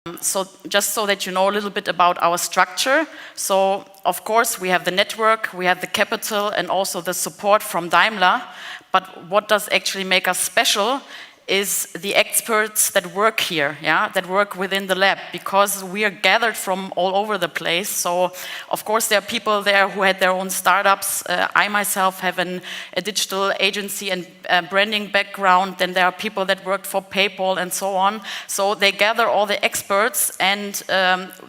So just so that you know a little bit about our structure. So of course we have the network, we have the capital and also the support from Daimler. But what does actually make us special is the experts that work here, that work within the lab, because we are gathered from all over the place. So, of course, there are people there who had their own startups. I myself have a digital agency and branding background. Then there are people that worked for PayPal and so on. So they gather all the experts, and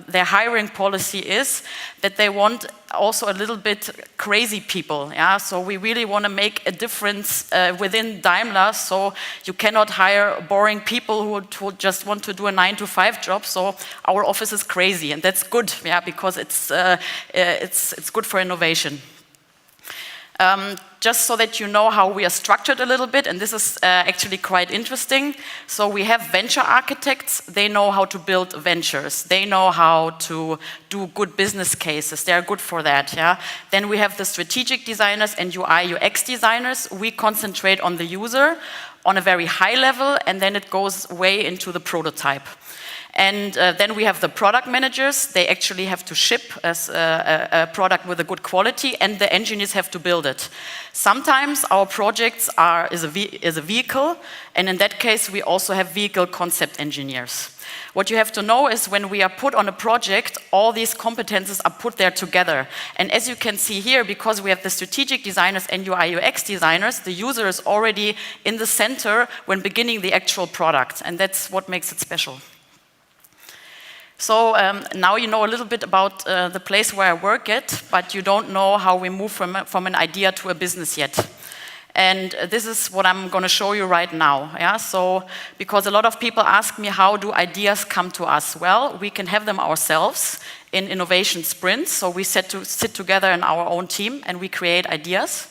their hiring policy is that they want also a little bit crazy people, So we really want to make a difference within Daimler. So you cannot hire boring people who just want to do a 9-to-5 job. So our office is crazy, and that's good, because it's good for innovation. Just so that you know how we are structured a little bit, and this is actually quite interesting. So we have venture architects. They know how to build ventures. They know how to do good business cases. They are good for that, Then we have the strategic designers and UI, UX designers. We concentrate on the user on a very high level, and then it goes way into the prototype. And then we have the product managers. They actually have to ship a product with a good quality, and the engineers have to build it. Sometimes our projects is a vehicle, and in that case we also have vehicle concept engineers. What you have to know is when we are put on a project, all these competences are put there together. And as you can see here, because we have the strategic designers and UI UX designers, the user is already in the center when beginning the actual product, and that's what makes it special. So now you know a little bit about the place where I work at, but you don't know how we move from an idea to a business yet. And this is what I'm going to show you right now. So, because a lot of people ask me, how do ideas come to us? Well, we can have them ourselves in innovation sprints. So we sit together in our own team and we create ideas.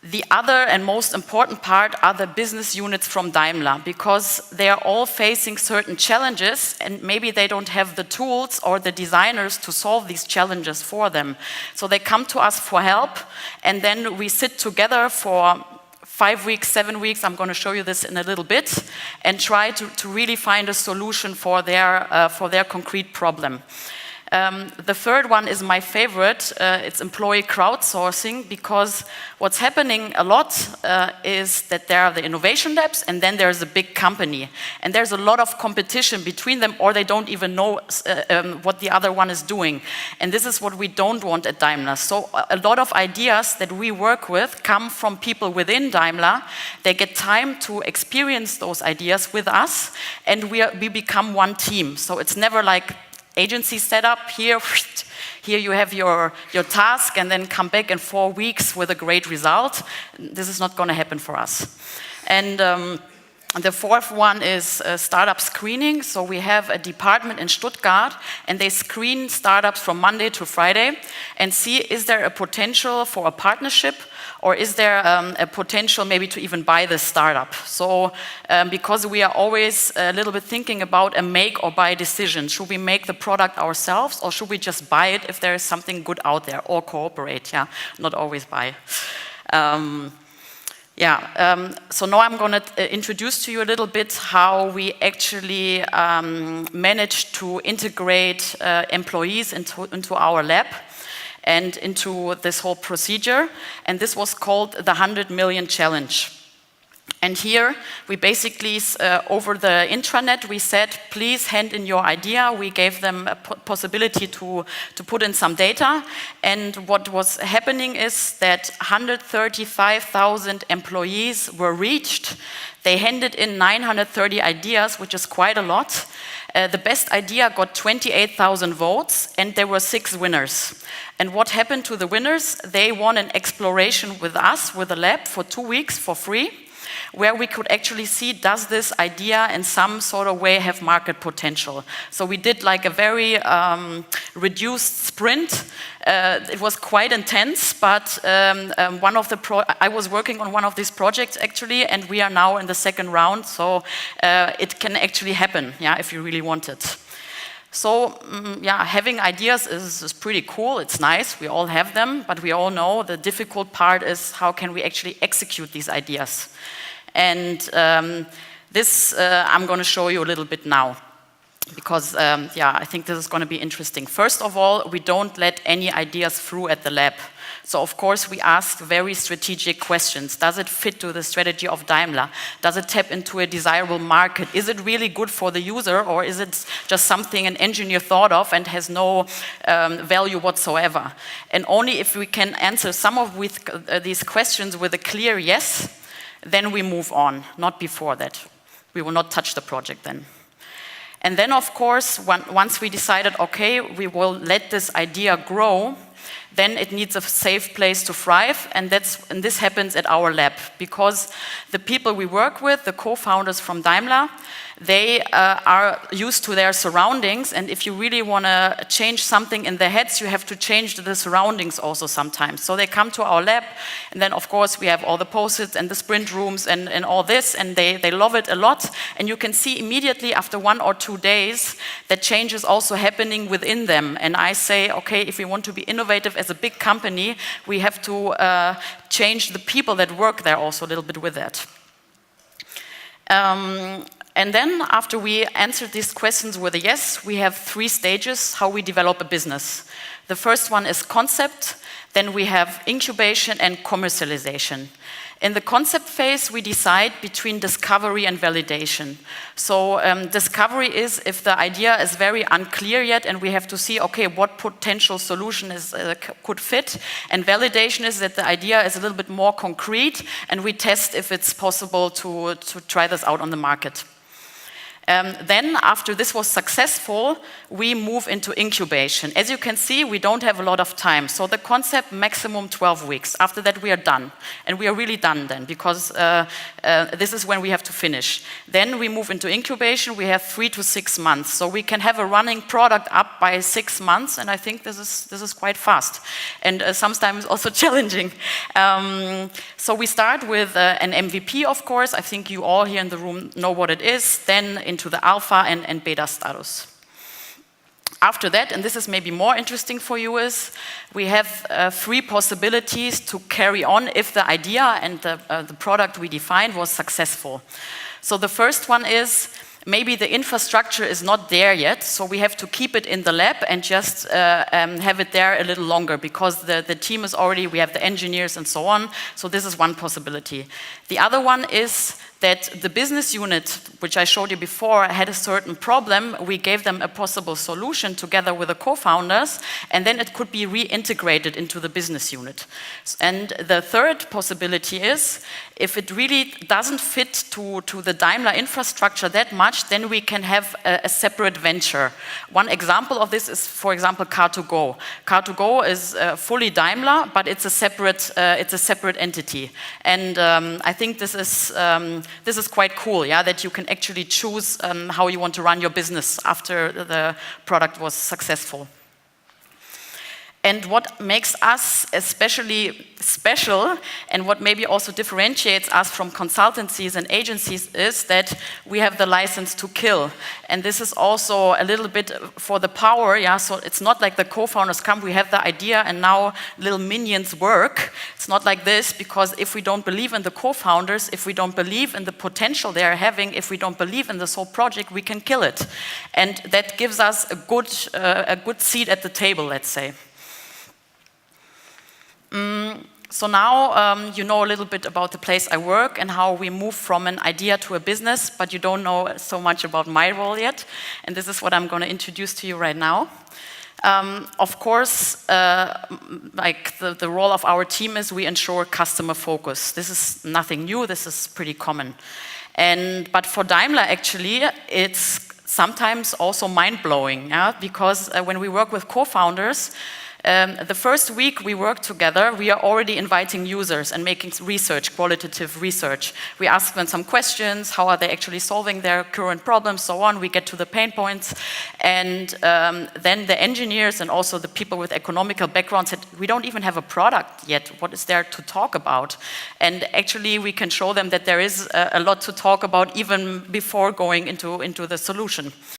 The other and most important part are the business units from Daimler, because they are all facing certain challenges and maybe they don't have the tools or the designers to solve these challenges for them. So they come to us for help, and then we sit together for 5 weeks, 7 weeks, I'm going to show you this in a little bit, and try to really find a solution for their concrete problem. The third one is my favorite. It's employee crowdsourcing, because what's happening a lot is that there are the innovation labs and then there's a big company. And there's a lot of competition between them, or they don't even know what the other one is doing. And this is what we don't want at Daimler. So a lot of ideas that we work with come from people within Daimler. They get time to experience those ideas with us, and we become one team. So it's never like agency setup, here you have your task and then come back in 4 weeks with a great result. This is not going to happen for us. And the fourth one is startup screening. So we have a department in Stuttgart, and they screen startups from Monday to Friday and see, is there a potential for a partnership, or is there a potential maybe to even buy this startup? So because we are always a little bit thinking about a make or buy decision. Should we make the product ourselves, or should we just buy it if there is something good out there, or cooperate, not always buy. So now I'm going to introduce to you a little bit how we actually managed to integrate employees into our lab and into this whole procedure. And this was called the 100 Million Challenge. And here we basically, over the intranet, we said, please hand in your idea. We gave them a possibility to put in some data. And what was happening is that 135,000 employees were reached. They handed in 930 ideas, which is quite a lot. The best idea got 28,000 votes, and there were 6 winners. And what happened to the winners? They won an exploration with us, with the lab, for 2 weeks for free, where we could actually see, does this idea in some sort of way have market potential? So we did like a very reduced sprint. It was quite intense, but I was working on one of these projects actually, and we are now in the second round, so it can actually happen, if you really want it. So, having ideas is pretty cool, it's nice, we all have them, but we all know the difficult part is how can we actually execute these ideas. And this I'm going to show you a little bit now. because yeah, I think this is going to be interesting. First of all, we don't let any ideas through at the lab. So of course we ask very strategic questions. Does it fit to the strategy of Daimler? Does it tap into a desirable market? Is it really good for the user, or is it just something an engineer thought of and has no value whatsoever? And only if we can answer some of these questions with a clear yes, then we move on, not before that. We will not touch the project then. And then, of course, once we decided, okay, we will let this idea grow, then it needs a safe place to thrive, and this happens at our lab, because the people we work with, the co-founders from Daimler, they are used to their surroundings, and if you really want to change something in their heads, you have to change the surroundings also sometimes. So they come to our lab, and then of course we have all the post-its and the sprint rooms and all this, and they love it a lot, and you can see immediately after 1 or 2 days that change is also happening within them. And I say, okay, if we want to be innovative as a big company, we have to change the people that work there also a little bit with that. And then after we answered these questions with a yes, we have 3 stages how we develop a business. The first one is concept, then we have incubation and commercialization. In the concept phase, we decide between discovery and validation. So discovery is if the idea is very unclear yet and we have to see, okay, what potential solution could fit. And validation is that the idea is a little bit more concrete and we test if it's possible to try this out on the market. Then, after this was successful, we move into incubation. As you can see, we don't have a lot of time. So the concept, maximum 12 weeks. After that, we are done. And we are really done then, because this is when we have to finish. Then we move into incubation. We have 3 to 6 months. So we can have a running product up by 6 months. And I think this is quite fast. And sometimes also challenging. So we start with an MVP, of course. I think you all here in the room know what it is. Then into the alpha and beta status. After that, and this is maybe more interesting for you, is we have 3 possibilities to carry on if the idea and the product we defined was successful. So the first one is maybe the infrastructure is not there yet, so we have to keep it in the lab and just have it there a little longer, because the team is already, we have the engineers and so on, so this is one possibility. The other one is that the business unit, which I showed you before, had a certain problem. We gave them a possible solution together with the co-founders, and then it could be reintegrated into the business unit. And the third possibility is, if it really doesn't fit to the Daimler infrastructure that much, then we can have a separate venture. One example of this is, for example, Car2Go. Car2Go is fully Daimler, but it's a separate entity. And I think this is quite cool, yeah, that you can actually choose how you want to run your business after the product was successful. And what makes us especially special, and what maybe also differentiates us from consultancies and agencies, is that we have the license to kill. And this is also a little bit for the power, yeah, so it's not like the co-founders come, we have the idea and now little minions work. It's not like this, because if we don't believe in the co-founders, if we don't believe in the potential they are having, if we don't believe in this whole project, we can kill it. And that gives us a good seat at the table, let's say. So now you know a little bit about the place I work and how we move from an idea to a business, but you don't know so much about my role yet. And this is what I'm going to introduce to you right now. Of course, like the role of our team is we ensure customer focus. This is nothing new, this is pretty common. But for Daimler, actually, it's sometimes also mind-blowing, yeah? Because when we work with co-founders, the first week we work together, we are already inviting users and making research, qualitative research. We ask them some questions, how are they actually solving their current problems, so on. We get to the pain points. And then the engineers and also the people with economical backgrounds said, we don't even have a product yet. What is there to talk about? And actually we can show them that there is a lot to talk about even before going into the solution.